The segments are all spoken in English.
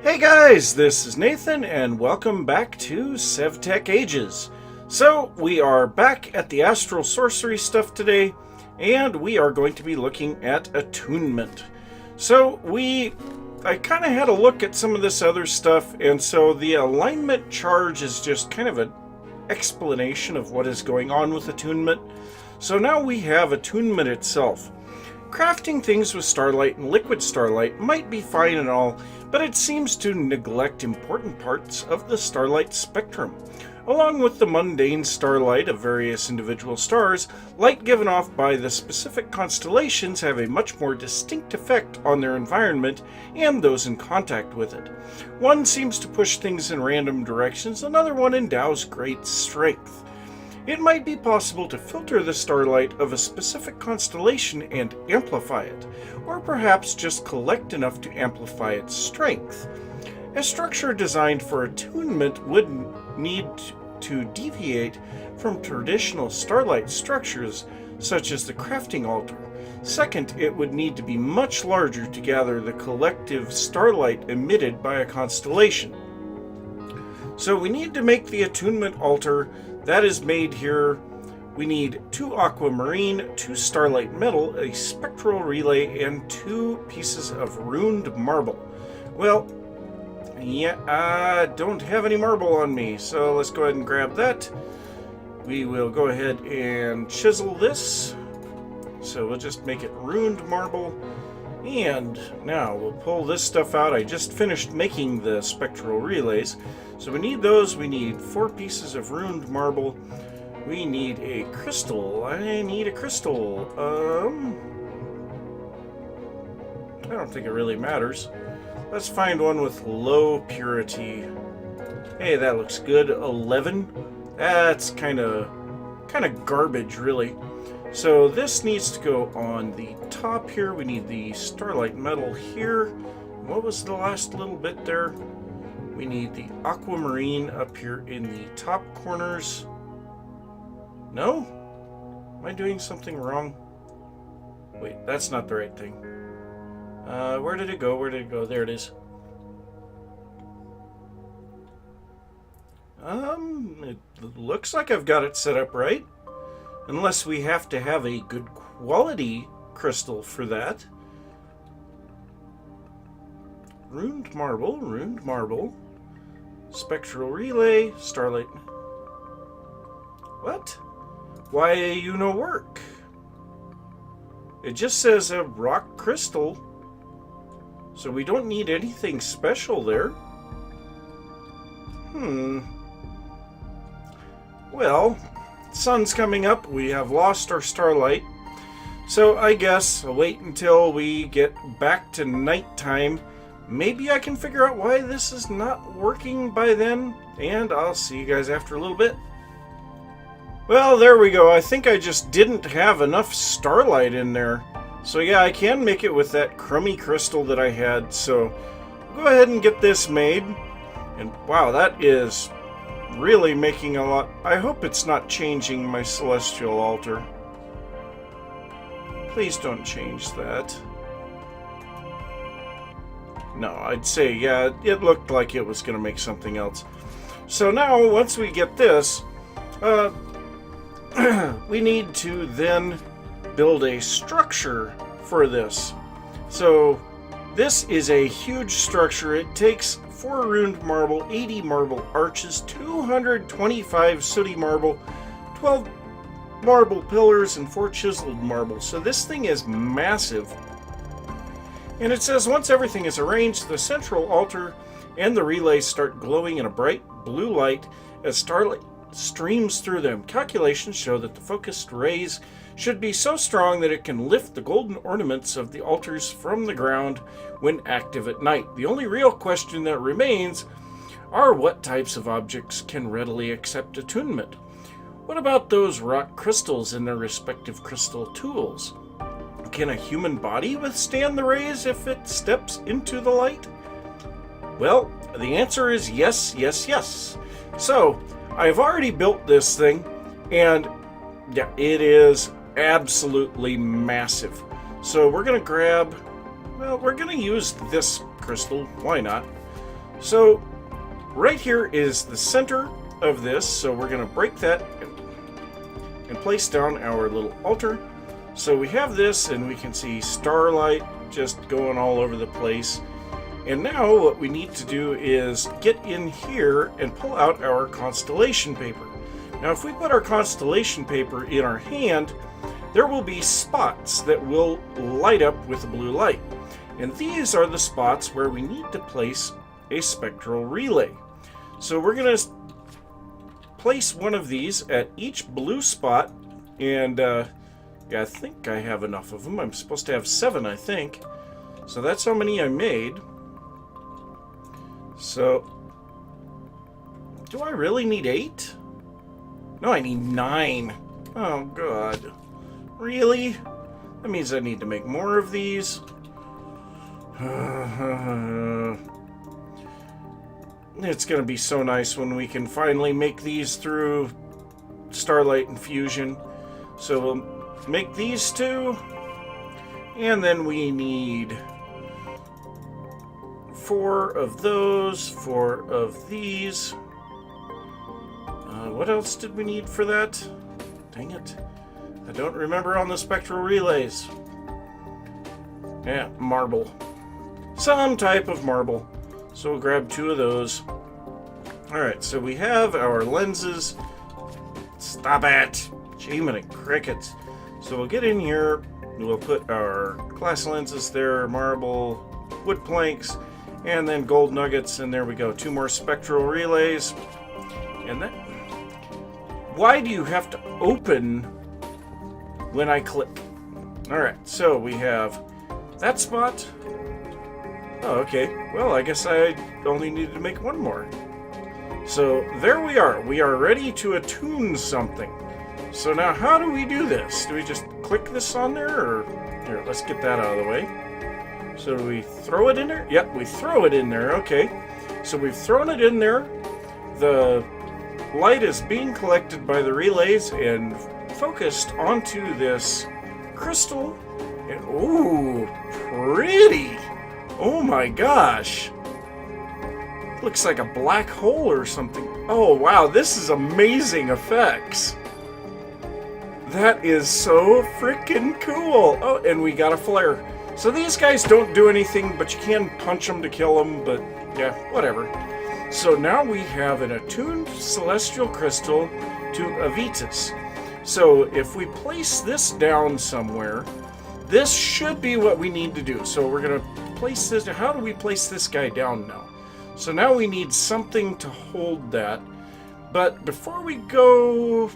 Hey guys, this is Nathan and welcome back to SevTech Ages. So we are back at the Astral Sorcery stuff today and we are going to be looking at attunement. So I kind of had a look at some of this other stuff, and so the alignment charge is just kind of an explanation of what is going on with attunement. So now we have attunement itself. Crafting things with Starlight and Liquid Starlight might be fine and all, but it seems to neglect important parts of the Starlight spectrum. Along with the mundane starlight of various individual stars, light given off by the specific constellations have a much more distinct effect on their environment and those in contact with it. One seems to push things in random directions, another one endows great strength. It might be possible to filter the starlight of a specific constellation and amplify it, or perhaps just collect enough to amplify its strength. A structure designed for attunement would need to deviate from traditional starlight structures such as the crafting altar. Second, it would need to be much larger to gather the collective starlight emitted by a constellation. So we need to make the attunement altar. That is made here. We need 2 aquamarine, 2 starlight metal, a spectral relay, and 2 pieces of runed marble. Well, yeah, I don't have any marble on me, so let's go ahead and grab that. We will go ahead and chisel this. So we'll just make it runed marble. And now we'll pull this stuff out. I just finished making the spectral relays. So we need those. We need 4 pieces of runed marble. We need a crystal. I need a crystal. I don't think it really matters. Let's find one with low purity. Hey, that looks good. 11. That's kind of garbage, really. So this needs to go on the top here. We need the starlight metal here. What was the last little bit there? We need the aquamarine up here in the top corners. No? Am I doing something wrong? Wait, that's not the right thing. Where did it go? Where did it go? There it is. It looks like I've got it set up right. Unless we have to have a good quality crystal for that. Runed marble. Spectral relay, starlight. What? Why you no work? It just says a rock crystal. So we don't need anything special there. Well, sun's coming up. We have lost our starlight. So I guess I'll wait until we get back to nighttime. Maybe I can figure out why this is not working by then. And I'll see you guys after a little bit. Well, there we go. I think I just didn't have enough starlight in there. So yeah, I can make it with that crummy crystal that I had. So go ahead and get this made. And wow, that is really making a lot. I hope it's not changing my celestial altar. Please don't change that. No, I'd say, yeah, it looked like it was going to make something else. So now, once we get this, we need to then build a structure for this. So this is a huge structure. It takes 4 runed marble, 80 marble arches, 225 sooty marble, 12 marble pillars, and 4 chiseled marble. So this thing is massive. And it says once everything is arranged, the central altar and the relays start glowing in a bright blue light as starlight streams through them. Calculations show that the focused rays should be so strong that it can lift the golden ornaments of the altars from the ground when active at night. The only real question that remains are what types of objects can readily accept attunement. What about those rock crystals and their respective crystal tools? Can a human body withstand the rays if it steps into the light? Well, the answer is yes, yes, yes. So, I've already built this thing, and yeah, it is absolutely massive. So we're going to grab, well, we're going to use this crystal. Why not? So right here is the center of this, so we're going to break that and place down our little altar. So we have this, and we can see Starlight just going all over the place. And now what we need to do is get in here and pull out our constellation paper. Now if we put our constellation paper in our hand, there will be spots that will light up with a blue light. And these are the spots where we need to place a spectral relay. So we're going to place one of these at each blue spot, and yeah, I think I have enough of them. I'm supposed to have 7, I think. So that's how many I made. So, do I really need 8? No, I need 9. Oh, God. Really? That means I need to make more of these. It's going to be so nice when we can finally make these through Starlight infusion. So we'll make these 2. And then we need 4 of those, 4 of these. What else did we need for that? Dang it. I don't remember on the spectral relays. Yeah, marble. Some type of marble. So we'll grab 2 of those. Alright, so we have our lenses. Stop it! Jiminy crickets. So we'll get in here. We'll put our glass lenses there, marble, wood planks, and then gold nuggets, and there we go. 2 more spectral relays. And then, why do you have to open when I click? Alright, so we have that spot. Oh, okay. Well, I guess I only needed to make 1 more. So there we are. We are ready to attune something. So now how do we do this? Do we just click this on there? Or here, let's get that out of the way. So do we throw it in there? Yep, we throw it in there. Okay. So we've thrown it in there. The light is being collected by the relays and focused onto this crystal. And, ooh, pretty. Oh my gosh. Looks like a black hole or something. Oh wow, this is amazing effects. That is so freaking cool. Oh, and we got a flare. So these guys don't do anything, but you can punch them to kill them, but yeah, whatever. So now we have an attuned celestial crystal to Avitus. So if we place this down somewhere, this should be what we need to do. So we're going to place this. How do we place this guy down now? So now we need something to hold that. But before we go...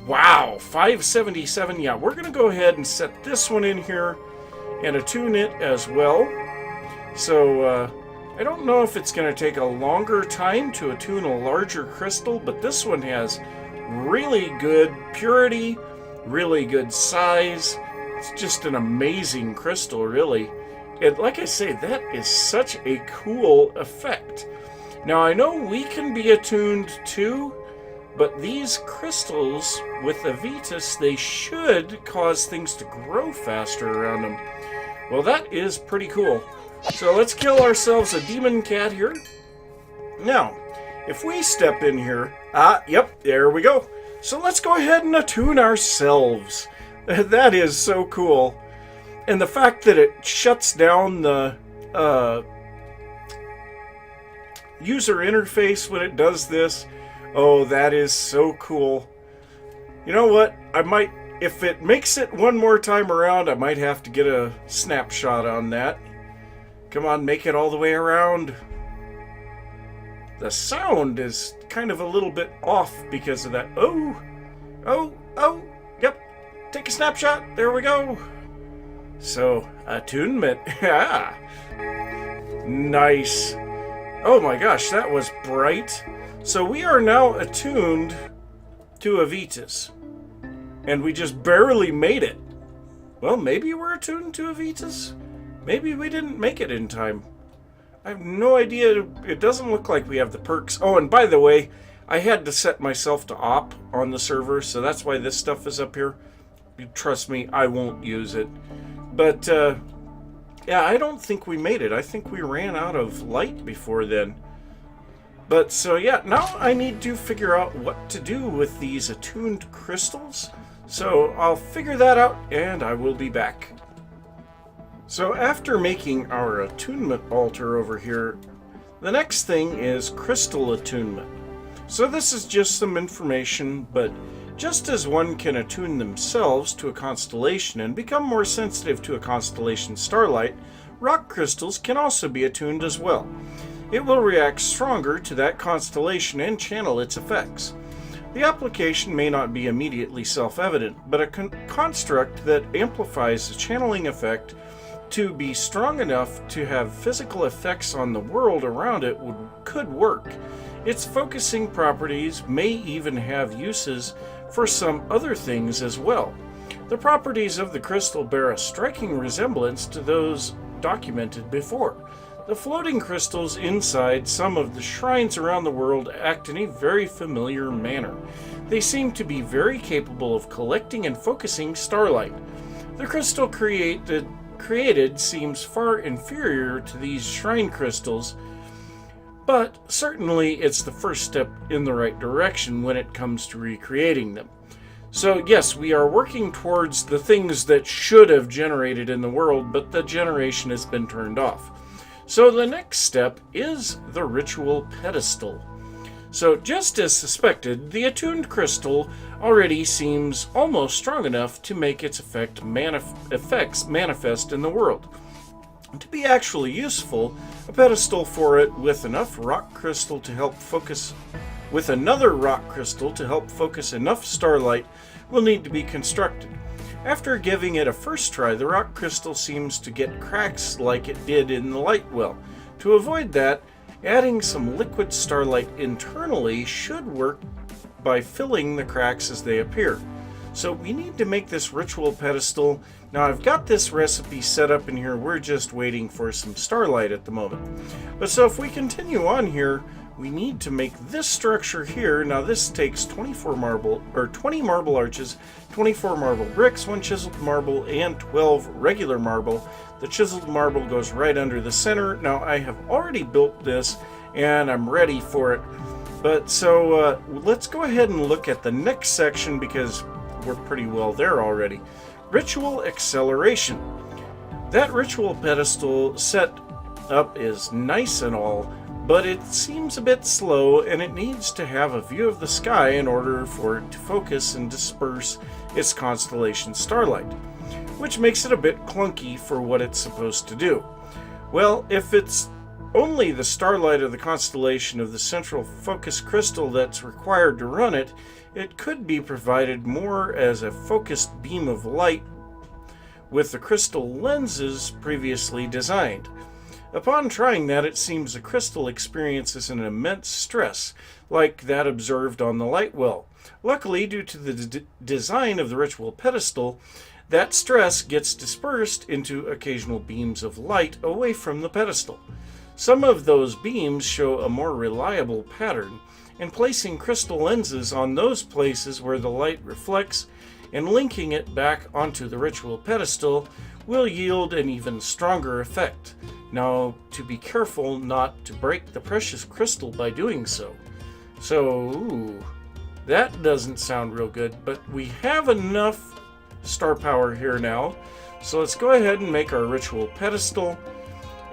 Wow, 577. Yeah, we're going to go ahead and set this one in here and attune it as well. So I don't know if it's going to take a longer time to attune a larger crystal, but this one has really good purity, really good size. It's just an amazing crystal, really. And like I say, that is such a cool effect. Now, I know we can be attuned too, but these crystals with Avitus, they should cause things to grow faster around them. Well, that is pretty cool. So let's kill ourselves a demon cat here. Now, if we step in here, yep, there we go. So let's go ahead and attune ourselves. That is so cool. And the fact that it shuts down the user interface when it does this, oh, that is so cool. You know what? I might, if it makes it one more time around, I might have to get a snapshot on that. Come on, make it all the way around. The sound is kind of a little bit off because of that. Oh, yep. Take a snapshot. There we go. So, attunement. Yeah. Nice. Oh my gosh, that was bright. So we are now attuned to Avitus. And we just barely made it. Well, maybe we're attuned to Avitus. Maybe we didn't make it in time. I have no idea. It doesn't look like we have the perks. Oh, and by the way, I had to set myself to op on the server, so that's why this stuff is up here. Trust me, I won't use it. But Yeah, I don't think we made it. I think we ran out of light before then. But so yeah, now I need to figure out what to do with these attuned crystals. So I'll figure that out and I will be back. So after making our attunement altar over here, the next thing is crystal attunement. So this is just some information, but just as one can attune themselves to a constellation and become more sensitive to a constellation Starlight, rock crystals can also be attuned as well. It will react stronger to that constellation and channel its effects. The application may not be immediately self-evident, but a construct that amplifies the channeling effect to be strong enough to have physical effects on the world around it could work. Its focusing properties may even have uses for some other things as well. The properties of the crystal bear a striking resemblance to those documented before. The floating crystals inside some of the shrines around the world act in a very familiar manner. They seem to be very capable of collecting and focusing starlight. The crystal created seems far inferior to these shrine crystals, but certainly it's the first step in the right direction when it comes to recreating them. So yes, we are working towards the things that should have generated in the world, but the generation has been turned off. So the next step is the ritual pedestal. So just as suspected, the attuned crystal already seems almost strong enough to make its effects manifest in the world. To be actually useful, a pedestal for it with enough rock crystal to help focus another rock crystal to help focus enough starlight will need to be constructed. After giving it a first try, the rock crystal seems to get cracks like it did in the light well. To avoid that, adding some liquid starlight internally should work by filling the cracks as they appear. So we need to make this ritual pedestal. Now I've got this recipe set up in here, we're just waiting for some starlight at the moment. But so if we continue on here, we need to make this structure here. Now this takes 20 marble arches, 24 marble bricks, 1 chiseled marble, and 12 regular marble. The chiseled marble goes right under the center. Now I have already built this and I'm ready for it. But so let's go ahead and look at the next section because we're pretty well there already. Ritual acceleration. That ritual pedestal set up is nice and all, but it seems a bit slow and it needs to have a view of the sky in order for it to focus and disperse its constellation starlight, which makes it a bit clunky for what it's supposed to do. Well, if it's only the starlight of the constellation of the central focus crystal that's required to run it, it could be provided more as a focused beam of light with the crystal lenses previously designed. Upon trying that, it seems the crystal experiences an immense stress, like that observed on the light well. Luckily, due to the design of the ritual pedestal, that stress gets dispersed into occasional beams of light away from the pedestal. Some of those beams show a more reliable pattern, and placing crystal lenses on those places where the light reflects and linking it back onto the ritual pedestal will yield an even stronger effect. Now, to be careful not to break the precious crystal by doing so. So, that doesn't sound real good, but we have enough star power here now. So let's go ahead and make our ritual pedestal.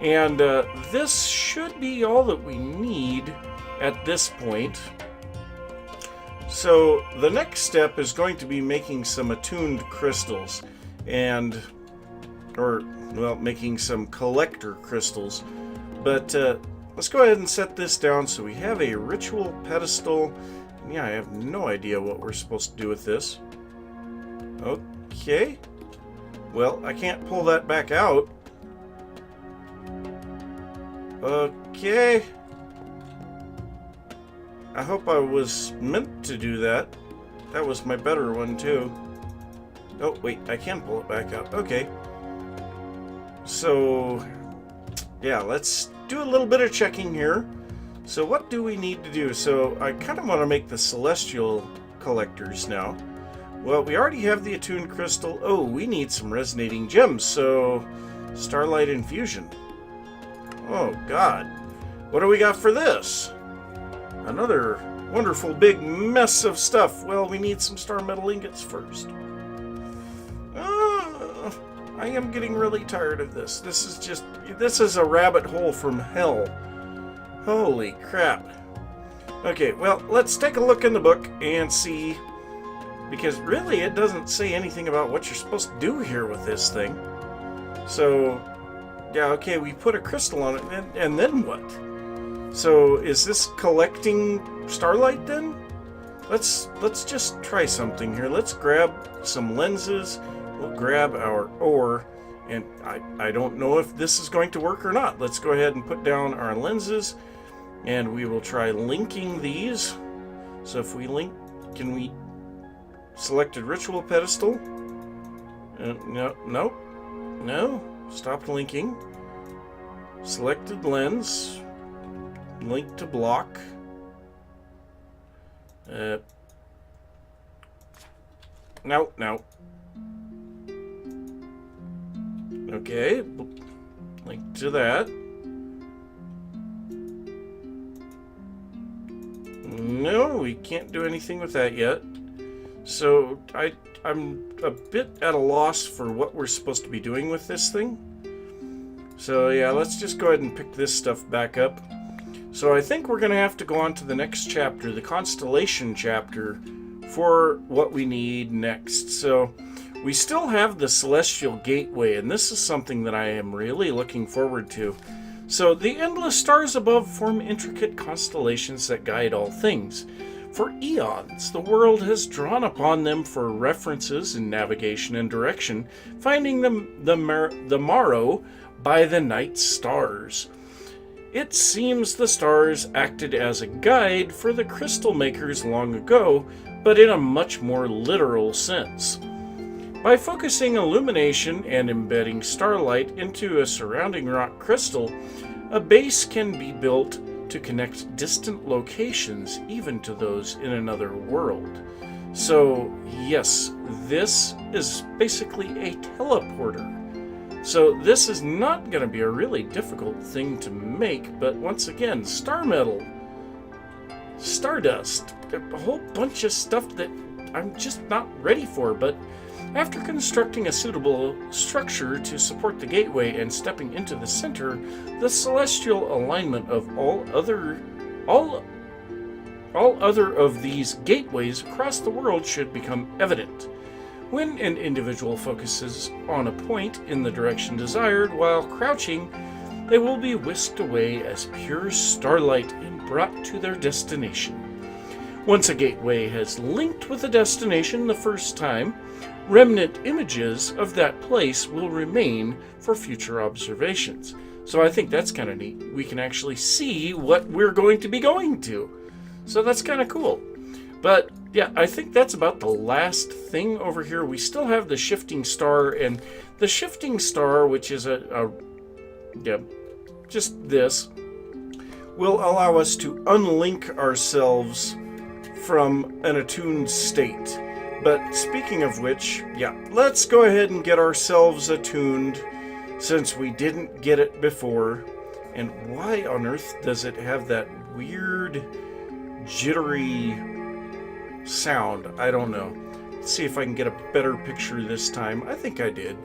And this should be all that we need at this point. So the next step is going to be making some attuned crystals making some collector crystals. But let's go ahead and set this down. So we have a ritual pedestal. Yeah, I have no idea what we're supposed to do with this. Okay. Well, I can't pull that back out. Okay. I hope I was meant to do that. That was my better one, too. Oh, wait, I can pull it back out. Okay. So, yeah, let's do a little bit of checking here. So what do we need to do? So I kind of want to make the celestial collectors now. Well, we already have the attuned crystal. Oh, we need some resonating gems. So Starlight infusion. Oh, God. What do we got for this? Another wonderful big mess of stuff. Well, we need some star metal ingots first. I am getting really tired of this. This is a rabbit hole from hell. Holy crap. Okay, well, let's take a look in the book and see, because really it doesn't say anything about what you're supposed to do here with this thing. So, yeah, okay, we put a crystal on it, and then what? So, is this collecting Starlight then? Let's just try something here. Let's grab some lenses. We'll grab our ore, and I don't know if this is going to work or not. Let's go ahead and put down our lenses, and we will try linking these. So if we link, can we selected ritual pedestal? No. Stop linking. Selected lens. Link to block. No. Okay, link to that. No, we can't do anything with that yet. So I'm a bit at a loss for what we're supposed to be doing with this thing. So yeah, let's just go ahead and pick this stuff back up. So I think we're going to have to go on to the next chapter, the constellation chapter, for what we need next. So we still have the celestial gateway, and this is something that I am really looking forward to. So the endless stars above form intricate constellations that guide all things. For eons, the world has drawn upon them for references in navigation and direction, finding the morrow by the night stars. It seems the stars acted as a guide for the crystal makers long ago, but in a much more literal sense. By focusing illumination and embedding starlight into a surrounding rock crystal, a base can be built to connect distant locations, even to those in another world. So, yes, this is basically a teleporter. So this is not going to be a really difficult thing to make, but once again, star metal, stardust, a whole bunch of stuff that I'm just not ready for. But after constructing a suitable structure to support the gateway and stepping into the center, the celestial alignment of all other of these gateways across the world should become evident. When an individual focuses on a point in the direction desired while crouching, they will be whisked away as pure starlight and brought to their destination. Once a gateway has linked with a destination the first time, remnant images of that place will remain for future observations. So I think that's kind of neat. We can actually see what we're going to be going to. So that's kind of cool. But yeah, I think that's about the last thing over here. We still have the shifting star, and the shifting star, which is just this, will allow us to unlink ourselves from an attuned state. But speaking of which, yeah, let's go ahead and get ourselves attuned, since we didn't get it before. And why on earth does it have that weird, jittery sound? I don't know. Let's see if I can get a better picture this time. I think I did.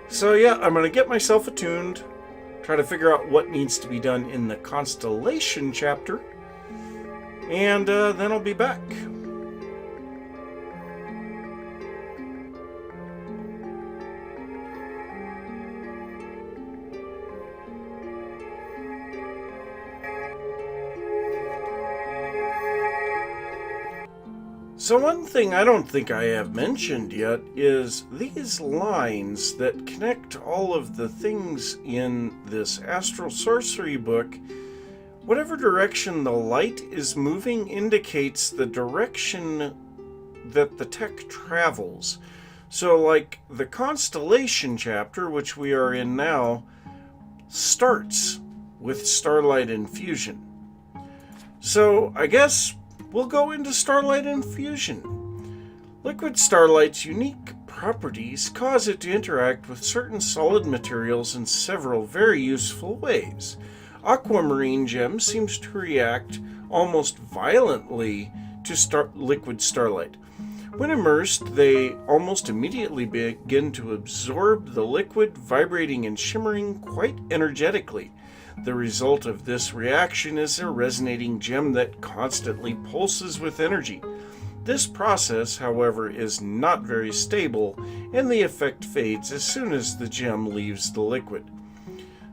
So yeah, I'm going to get myself attuned, try to figure out what needs to be done in the constellation chapter, and then I'll be back. So one thing I don't think I have mentioned yet is these lines that connect all of the things in this Astral Sorcery book. Whatever direction the light is moving indicates the direction that the tech travels. So like the constellation chapter, which we are in now, starts with Starlight infusion. So I guess we'll go into Starlight infusion. Liquid Starlight's unique properties cause it to interact with certain solid materials in several very useful ways. Aquamarine gem seems to react almost violently to liquid starlight. When immersed, they almost immediately begin to absorb the liquid, vibrating and shimmering quite energetically. The result of this reaction is a resonating gem that constantly pulses with energy. This process, however, is not very stable, and the effect fades as soon as the gem leaves the liquid.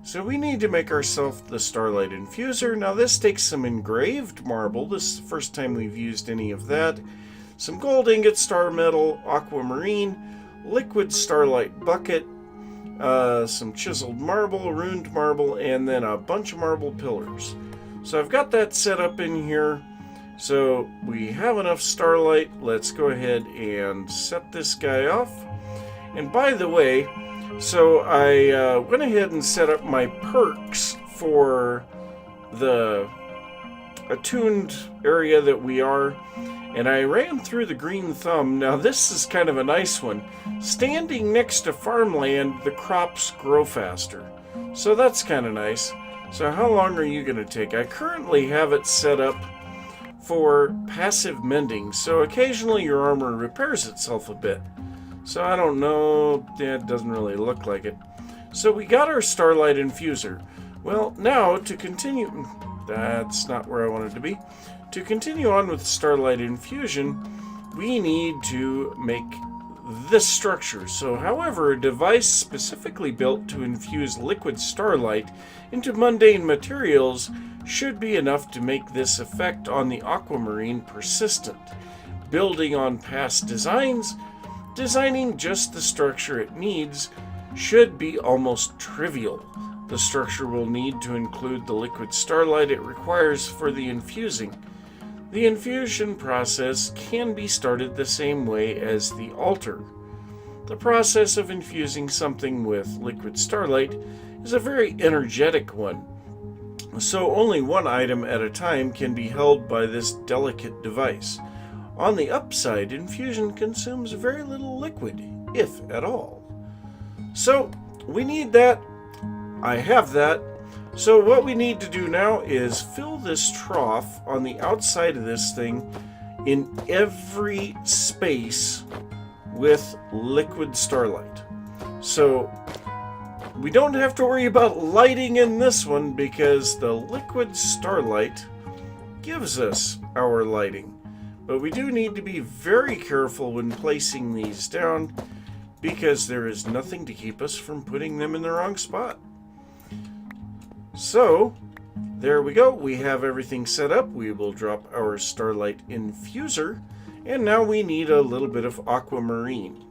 So we need to make ourselves the Starlight Infuser. Now this takes some engraved marble. This is the first time we've used any of that. Some gold ingot, star metal, aquamarine, liquid starlight bucket, some chiseled marble, runed marble, and then a bunch of marble pillars. So I've got that set up in here. So we have enough starlight. Let's go ahead and set this guy off. And by the way, so I went ahead and set up my perks for the attuned area that we are, and I ran through the green thumb. Now this is kind of a nice one. Standing next to farmland, the crops grow faster. So that's kind of nice. So how long are you going to take? I currently have it set up for passive mending, so occasionally your armor repairs itself a bit. So I don't know, it doesn't really look like it. So we got our Starlight Infuser. Well, now to continue, that's not where I wanted to be. To continue on with Starlight Infusion, we need to make this structure. So however, a device specifically built to infuse liquid starlight into mundane materials should be enough to make this effect on the aquamarine persistent. Building on past designs, designing just the structure it needs should be almost trivial. The structure will need to include the liquid starlight it requires for the infusing. The infusion process can be started the same way as the altar. The process of infusing something with liquid starlight is a very energetic one, so only one item at a time can be held by this delicate device. On the upside, infusion consumes very little liquid, if at all. So we need that. I have that. So what we need to do now is fill this trough on the outside of this thing in every space with liquid starlight. So we don't have to worry about lighting in this one because the liquid starlight gives us our lighting. But we do need to be very careful when placing these down because there is nothing to keep us from putting them in the wrong spot. So there we go. We have everything set up. We will drop our Starlight Infuser, and now we need a little bit of aquamarine.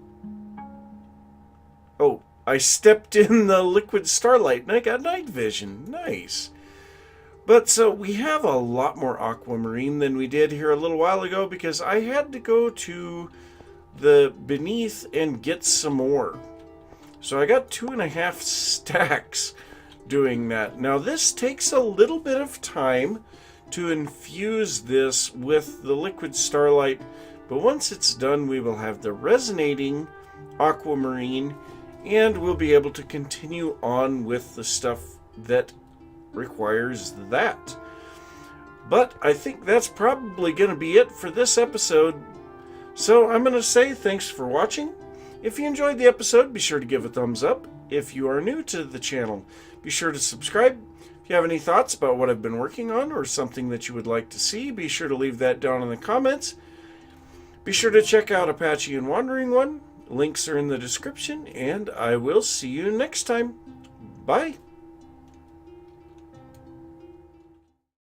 Oh, I stepped in the liquid starlight and I got night vision. Nice. But so we have a lot more aquamarine than we did here a little while ago because I had to go to the beneath and get some more. So I got 2.5 stacks doing that. Now this takes a little bit of time to infuse this with the liquid starlight, but once it's done we will have the resonating aquamarine and we'll be able to continue on with the stuff that requires that. But I think that's probably going to be it for this episode. So I'm going to say thanks for watching. If you enjoyed the episode, be sure to give a thumbs up. If you are new to the channel, be sure to subscribe. If you have any thoughts about what I've been working on or something that you would like to see, be sure to leave that down in the comments. Be sure to check out Apache and Wandering One. Links are in the description, and I will see you next time. Bye.